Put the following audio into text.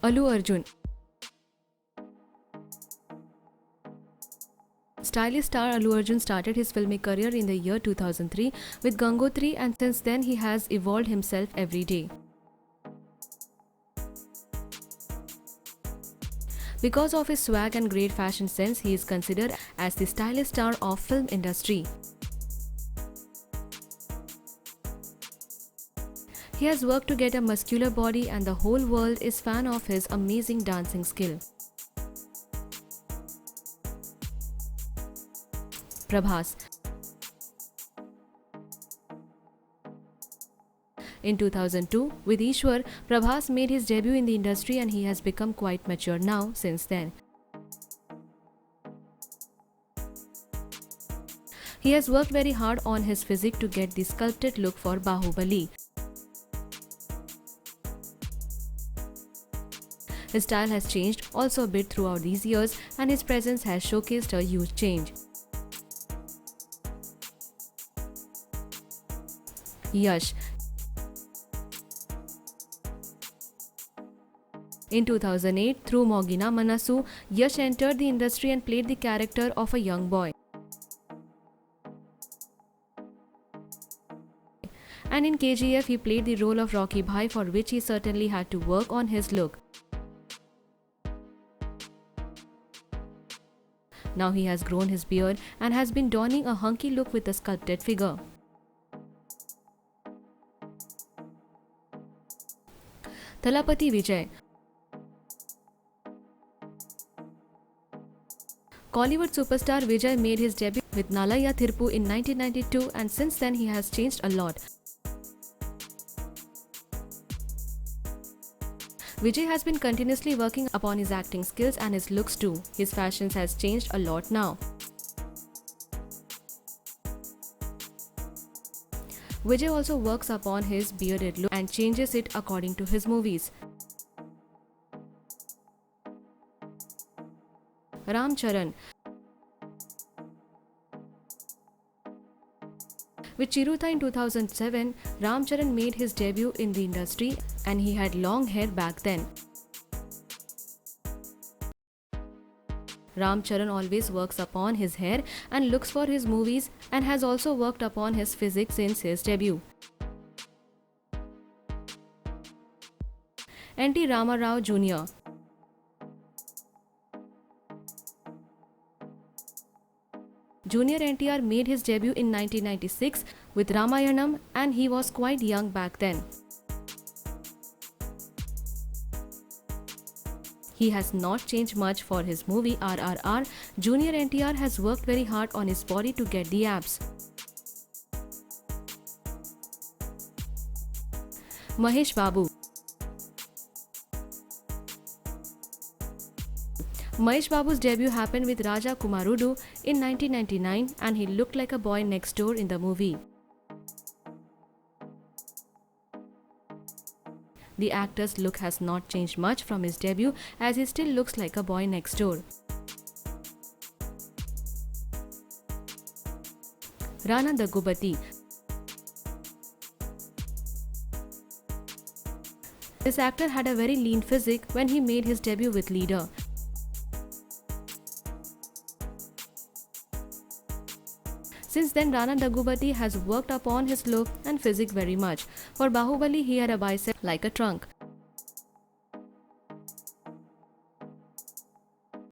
Allu Arjun. Stylish star Allu Arjun started his filmic career in the year 2003 with Gangotri, and since then he has evolved himself every day. Because of his swag and great fashion sense, he is considered as the stylish star of film industry. He has worked to get a muscular body, and the whole world is fan of his amazing dancing skill. Prabhas. In 2002, with Ishwar, Prabhas made his debut in the industry, and he has become quite mature now since then. He has worked very hard on his physique to get the sculpted look for Bahubali. His style has changed also a bit throughout these years, and his presence has showcased a huge change. Yash. In 2008, through Mogina Manasu, Yash entered the industry and played the character of a young boy. And in KGF, he played the role of Rocky Bhai, for which he certainly had to work on his look. Now he has grown his beard and has been donning a hunky look with a sculpted figure. Thalapathy Vijay. Kollywood superstar Vijay made his debut with Nalaya Thirpu in 1992, and since then he has changed a lot. Vijay has been continuously working upon his acting skills and his looks too. His fashion has changed a lot now. Vijay also works upon his bearded look and changes it according to his movies. Ram Charan. With Chiruta in 2007, Ram Charan made his debut in the industry, and he had long hair back then. Ram Charan always works upon his hair and looks for his movies, and has also worked upon his physique since his debut. N.T. Rama Rao Jr. Junior NTR made his debut in 1996 with Ramayanam, and he was quite young back then. He has not changed much for his movie RRR. Junior NTR has worked very hard on his body to get the abs. Mahesh Babu. Mahesh Babu's debut happened with Raja Kumarudu in 1999, and he looked like a boy next door in the movie. The actor's look has not changed much from his debut, as he still looks like a boy next door. Rana Daggubati. This actor had a very lean physique when he made his debut with Leader. Since then, Rana Daggubati has worked upon his look and physique very much. For Bahubali, he had a bicep like a trunk.